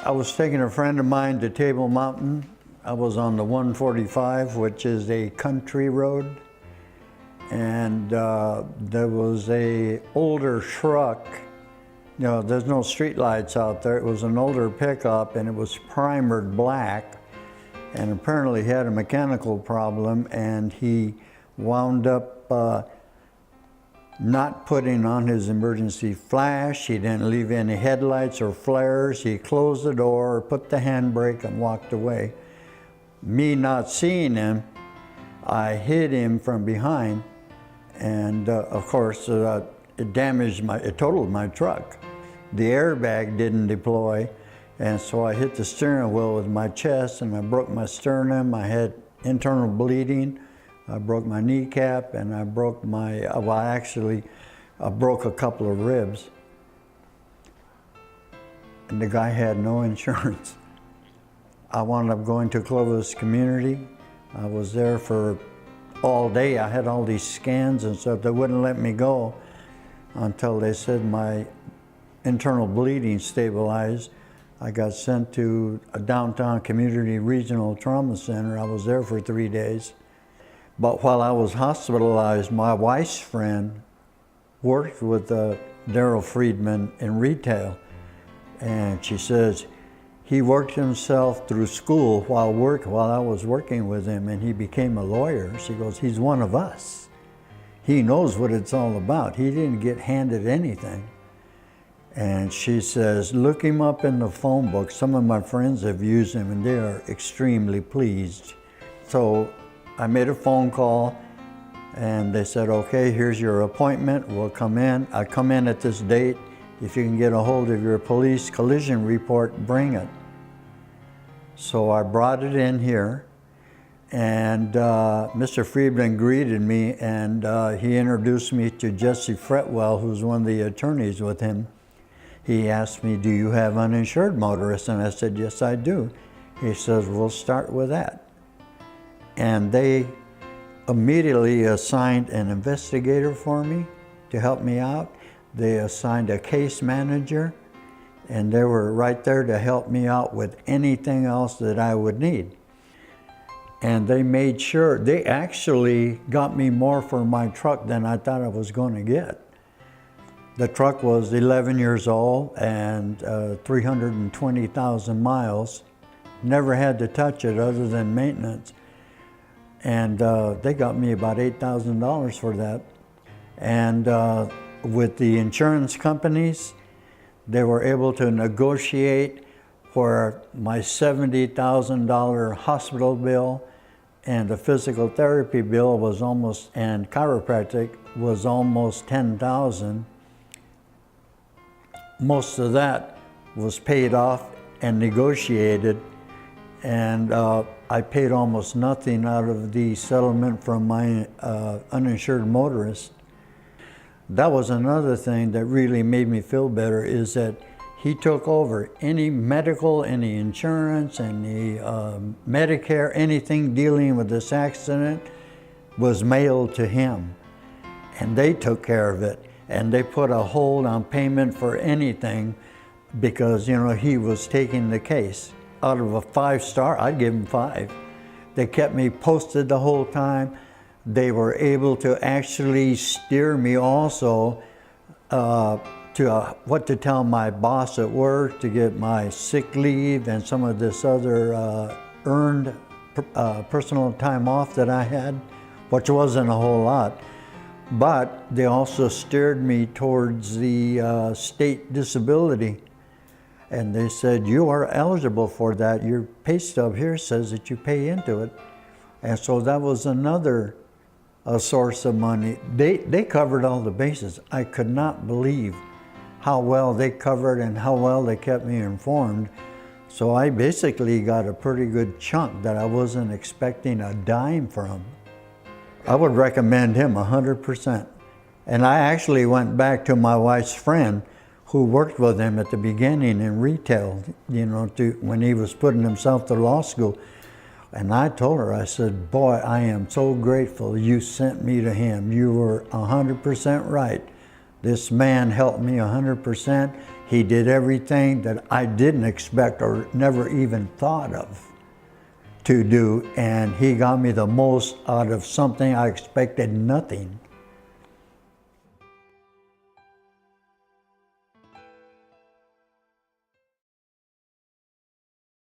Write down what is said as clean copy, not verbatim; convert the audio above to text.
I was taking a friend of mine to Table Mountain. I was on the 145, which is a country road. And there was a older truck. You know, there's no street lights out there. It was an older pickup and it was primered black. And apparently he had a mechanical problem and he wound up not putting on his emergency flash. He didn't leave any headlights or flares. He closed the door, put the handbrake and walked away. Me not seeing him, I hit him from behind. And of course, it totaled my truck. The airbag didn't deploy, and so I hit the steering wheel with my chest and I broke my sternum. I had internal bleeding. I broke my kneecap and I broke I broke a couple of ribs. And the guy had no insurance. I wound up going to Clovis Community. I was there for all day. I had all these scans and stuff. They wouldn't let me go until they said my internal bleeding stabilized. I got sent to a downtown community regional trauma center. I was there for 3 days. But while I was hospitalized, my wife's friend worked with Daryl Friedman in retail. And she says, he worked himself through school while I was working with him, and he became a lawyer. She goes, he's one of us. He knows what it's all about. He didn't get handed anything. And she says, look him up in the phone book. Some of my friends have used him and they are extremely pleased. So I made a phone call and they said, okay, here's your appointment. We'll come in. I come in at this date. If you can get a hold of your police collision report, bring it. So I brought it in here, and Mr. Friedman greeted me, and he introduced me to Jesse Fretwell, who's one of the attorneys with him. He asked me, do you have uninsured motorists? And I said, yes, I do. He says, we'll start with that. And they immediately assigned an investigator for me to help me out. They assigned a case manager, and they were right there to help me out with anything else that I would need. And they made sure, they actually got me more for my truck than I thought I was going to get. The truck was 11 years old and 320,000 miles. Never had to touch it other than maintenance. And they got me about $8,000 for that. And with the insurance companies, they were able to negotiate where my $70,000 hospital bill and the physical therapy bill was almost, and chiropractic was almost $10,000. Most of that was paid off and negotiated, and I paid almost nothing out of the settlement from my uninsured motorist. That was another thing that really made me feel better, is that he took over any medical, any insurance, any Medicare, anything dealing with this accident was mailed to him. And they took care of it. And they put a hold on payment for anything because, you know, he was taking the case. Out of a 5-star, I'd give him 5. They kept me posted the whole time. They were able to actually steer me also to what to tell my boss at work, to get my sick leave and some of this other earned personal time off that I had, which wasn't a whole lot. But they also steered me towards the state disability. And they said, you are eligible for that. Your pay stub here says that you pay into it. And so that was another source of money. They covered all the bases. I could not believe how well they covered and how well they kept me informed. So I basically got a pretty good chunk that I wasn't expecting a dime from. I would recommend him 100%. And I actually went back to my wife's friend who worked with him at the beginning in retail, you know, when he was putting himself to law school. And I told her, I said, boy, I am so grateful you sent me to him. You were 100% right. This man helped me 100%. He did everything that I didn't expect or never even thought of to do, and he got me the most out of something I expected nothing.